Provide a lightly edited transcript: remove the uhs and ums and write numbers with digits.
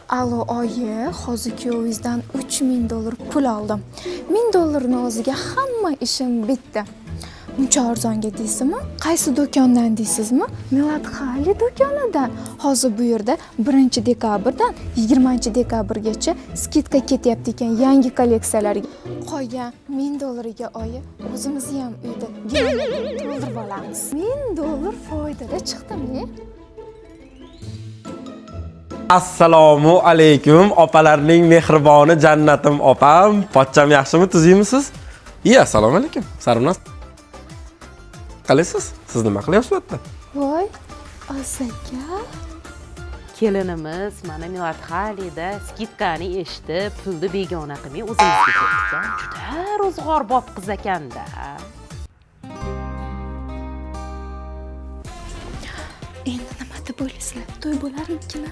Alo oyi, hozir kuyovingizdan $3000 pul oldim. $1000 o'ziga hamma ishim bitdi. Uncha arzonga deysizmi? Qaysi do'kondan deysizmi? Milad Xali do'konidan. Hozir bu yerda 1-dekabrdan 20-dekabrgacha skidka ketyapti ekan yangi kolleksiyalarga. Qolgan $1000 ga oyi, o'zimizni ham uyda to'ldirib olamiz. $1000 foydada chiqdimi? Assalomu alaykum, opalarning mehriboni jannatim opam. Pochcham yaxshimi, tuzimisiz? Assalomu alaykum. Sarvinoz. Qalaysiz? Siz nima qilyapsiz bu yerda? Voy, Asaka. Kelinimiz mana Milad Xalida skidkani eshitib, pulni begona qilmay o'zimizga ketgan. Juda ro'zg'orbop qiz ekanda. Endi nima deb o'ylaysizlar? To'y bo'larmikin?